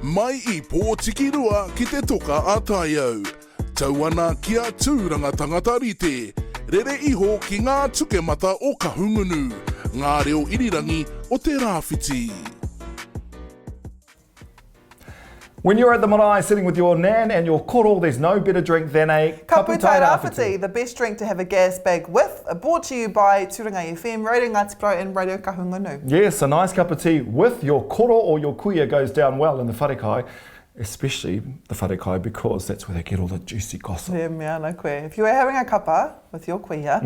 Mai I pō Taki Rua ki te toka a tai au. Tau ana kia tūranga tangata rite. Rere iho ki ngā tuke mata o ka hungunu. Ngā reo irirangi o te rāwhiti. When you're at the marae sitting with your nan and your koro, there's no better drink than a KAPU TAIRA, the best drink to have a gas bag with. Brought to you by Turanga FM, Radio Ngāti Pro and Radio Kahungunu. Yes, a nice cup of tea with your koro or your kuia goes down well in the wharekai, especially the wharekai because that's where they get all the juicy gossip. Yeah, mea no koe. If you were having a cuppa with your kuia,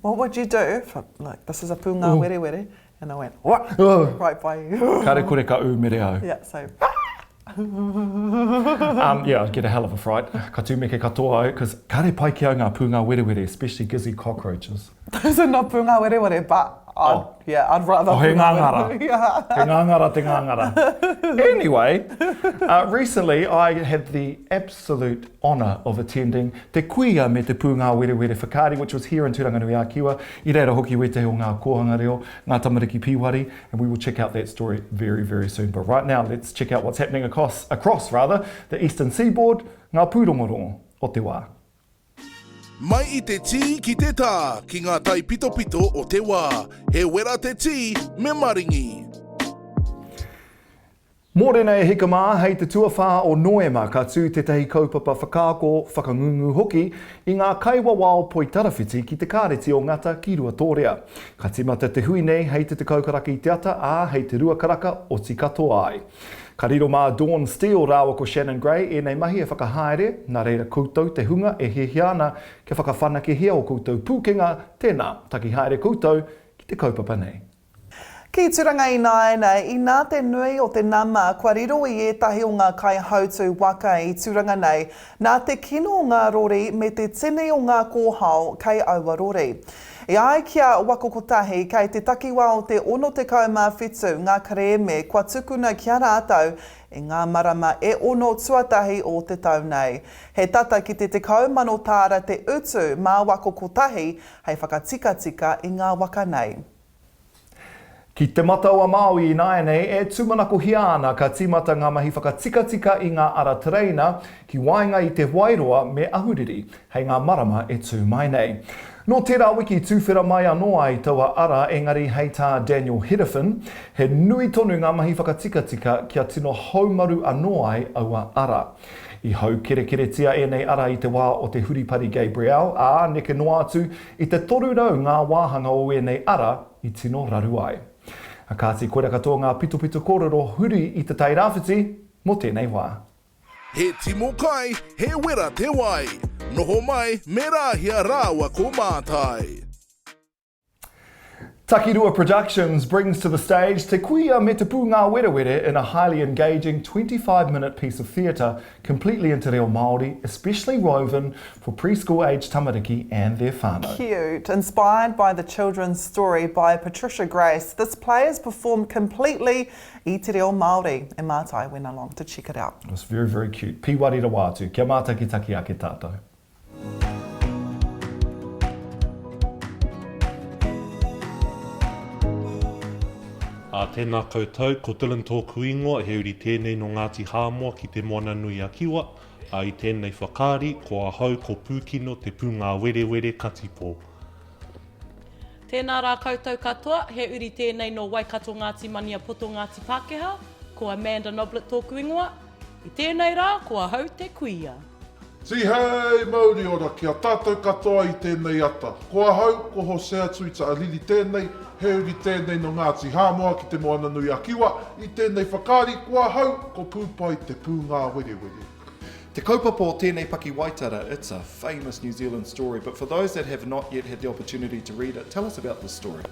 what would you do? Like, this is a Pungawerewere. And I went, what? Right by you. Kare kore ka u mere au. Yeah, so... Yeah, I'd get a hell of a fright. Ka tūmeke katoa au, because kare pai ki au ngā pungawerewere, especially gizzy cockroaches. Those are not Pungawerewere, but I'd rather... Oh, he ngangara. He ngangara te ngangara. Anyway, recently I had the absolute honour of attending Te Kuia me te Pungawerewere whakaari, which was here in Turanganui-a-Kiwa. I reira hoki wete o ngā kohanga reo, ngā tamariki piwari, and we will check out that story very, very soon. But right now, let's check out what's happening across the eastern seaboard, ngā pūrongorongo o te wā. Mai I te tī ki te tā, ki ngā tai pito pito o te wā. He wera te tī, me maringi. Mōrena e hika mā, hei te tuawhā o Noema ka tū te tehi kaupapa whakaako whakangungu hoki I ngā kaiwa wao poi tarawhiti ki te kāreti o ngata ki rua tōrea. Ka timata te hui nei hei te kaukaraka I te ata, ā hei te rua karaka o ti katoa ai. Ka riro mā Dawn Steele rāua ko Shannon Gray e nei mahi e whakahaere, nā reira koutou te hunga e hiana ke whakawhanake hea o koutou pūkenga, tēnā taki haere koutou ki te kaupapa nei. Ki turanga I nāenei, I nā te nui o te nama, kua riro I etahi o ngā kai hautu waka I turanga nei, nā te kino o ngā rori me te tene o ngā kōhao kei aua rori. E ai kia wakokotahi kei te takiwa o te ono te kaumā whetū ngā kareeme kua tukuna kia rātau e ngā marama e ono tuatahi o te tau nei. He tata ki te kaumano tāra te utu mā wakokotahi hei whakatika I ngā waka nei. Ki te mataua Māui I nāenei, e tūmanako hiana ka tīmata ngā mahi whakatika I ngā ara tereina ki wainga I te wairoa me ahuriri, hei ngā marama e tū mai nei. No tērā wiki tūwhera mai anō ai taua ara engari hei tā Daniel Hedefin, he nui tonu ngā mahi whakatika kia tino haumaru anō ai aua ara. I hau kerekeretia e nei ara I te wā o te huripari Gabriel, ā neke noa atu I te toru rau ngā wāhanga o e nei ara I tino raru ai. A kāti koera katoa ngā pito kōrero huri I te tairawhiti, mo tēnei wā. He timo kai, he wera te wai. Noho mai, me rāhia rāua ko mātai. Taki Rua Productions brings to the stage Te Kuia me te Pungawerewere in a highly engaging 25-minute piece of theatre, completely into reo Māori, especially woven for preschool-aged tamariki and their whanau. Cute. Inspired by the children's story by Patricia Grace, this play is performed completely I te reo Māori, and mātai went along to check it out. It was very, very cute. Piwari ra wātu, kia mātai ki taki ake tātou. Tēnā koutou, ko Dylan tōku ingoa, he uri tēnei no Ngāti Hāmoa ki te moana nui a Kiwa. I tēnei whakaari, ko ahau ko pūkino te Pungawerewere katipo. Tēnā rā koutou katoa, he uri tēnei no Waikato Ngāti Mania Poto Ngāti Pākehā, ko Amanda Noblet tōku ingoa. I tēnei rā, ko ahau Te Kuia. Si hei mauri ora, kia tātou katoa I tēnei ata. Ko ahau, ko Hosea Tuita a Lili tēnei, he uri tēnei no Ngāti Hāmoa ki te moana nui a Kiwa. I tēnei whakaari, ko ahau, ko pūpai te Pungawerewere. Te kaupapa o tēnei paki waitara, it's a famous New Zealand story, but for those that have not yet had the opportunity to read it, tell us about this story.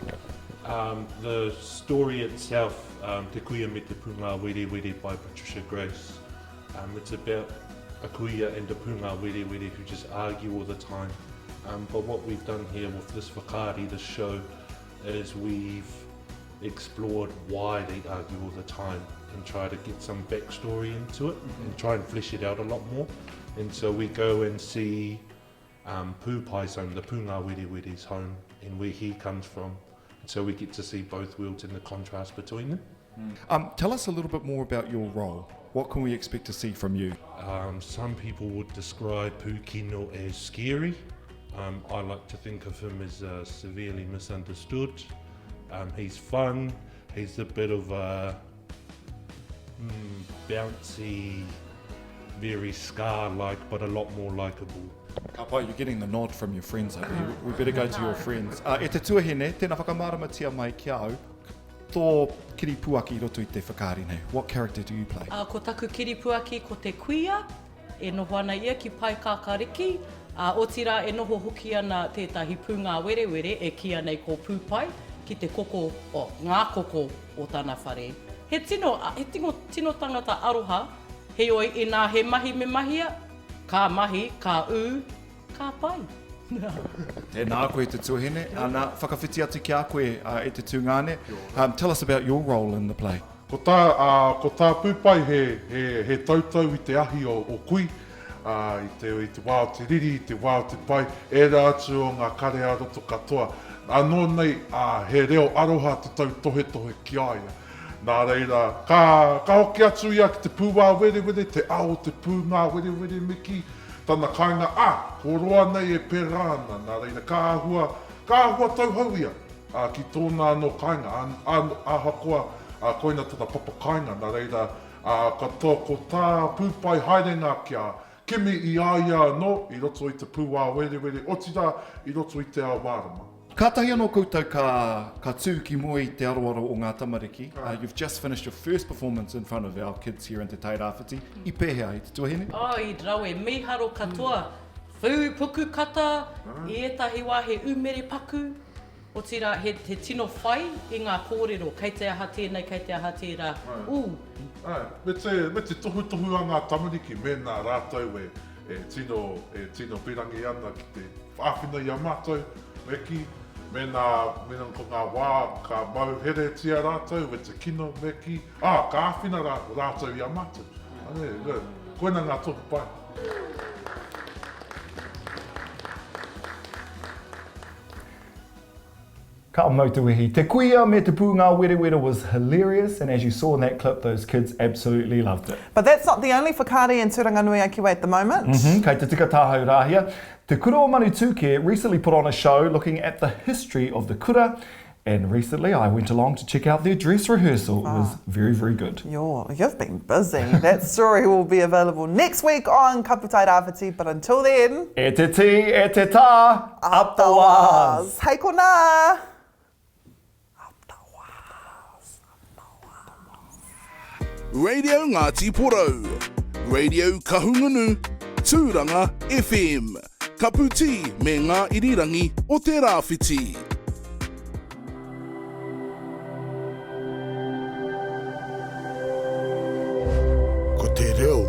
The story itself, Te Kuia me te Pungawerewere by Patricia Grace. It's about a kuia and a Pungawerewere who just argue all the time. But what we've done here with this whakaari, this show, is we've explored why they argue all the time and try to get some backstory into it and try and flesh it out a lot more. And so we go and see Pūpai's home, the Pungawerewere's home, and where he comes from. And so we get to see both worlds and the contrast between them. Tell us a little bit more about your role. What can we expect to see from you? Some people would describe Pūkino as scary. I like to think of him as severely misunderstood. He's fun. He's a bit of a bouncy, very Scar-like, but a lot more likeable. Kapai, you're getting the nod from your friends over here. We better go to your friends. E te tuahine, tēnā whakamāramatia mai ki au. Tō kiripuaki roto I te whakaari nei. What character do you play? Ko taku kiripuaki ko Te Kuia, e noho ana ia ki pai kākariki. O tira e noho hoki ana tētahi Pungawerewere e kia nei ko pūpai ki te koko, ngā koko o tāna whare. He tino tangata aroha, he oi e nā he mahi me mahia, ka mahi, ka u, ka pai. Tēnā koe te tuahine. Nā whakawhiti atu ki a koe e te tūngane. Tell us about your role in the play. Ko tā pūpai he tautau I te ahi o kui. I te wāo te riri, I te wāo te pai, e rā atu o ngā kare a roto katoa. Anō nei, he reo aroha te tau tohe ki aia. Nā reira, ka hoki atu ia ki te Pungawerewere, te ao te Pungawerewere miki, tana kāinga, ko roa nei e pērāna. Nā reira, ka ahua tau hau ia, ki tōna no kāinga, ahakoa, koina tana papa kāinga. Nā reira, katoa ko tā pūpai haerenga kia, kimi I aia no, I roto I te Pungawerewere, otira I roto I te awārama. Kātahi anō koutou ka tū ki mua I te aroaro o ngā tamariki. You've just finished your first performance in front of our kids here in Te TAIRA WHITI. I pēhea I te tuahine? I rawe, miharo katoa, whū puku kata, I etahi wā he umere paku. O tira, he tino whai I ngā kōrero, kei te aha tēnei, kei te aha tērā. Me te tohu a ngā tamariki, me nā rātou e tino pirangi ana ki te whāwhina I a mātou, me nā ko ngā wā ka mau here tia rātou, e te kino me ki, ka āwhina rātou I a mātou. Koina ngā tohu pai. Ka mautuihi. Te Kuia me te Pungawerewere was hilarious, and as you saw in that clip, those kids absolutely loved it. But that's not the only whakaari in Turanganui-a-Kiwa at the moment. Kei te tika tāhau rāhia. Te Kura o Manu Tūke recently put on a show looking at the history of the kura, and recently I went along to check out their dress rehearsal. It was very, very good. You've been busy. That story will be available next week on KAPU TAIRA WHITI, but until then... E te ti, e te tā, up the waz. Hei kona! Radio Ngāti Porou, Radio Kahungunu, Tūranga FM, Kaputi me ngā irirangi o te rāwhiti. Ko te reo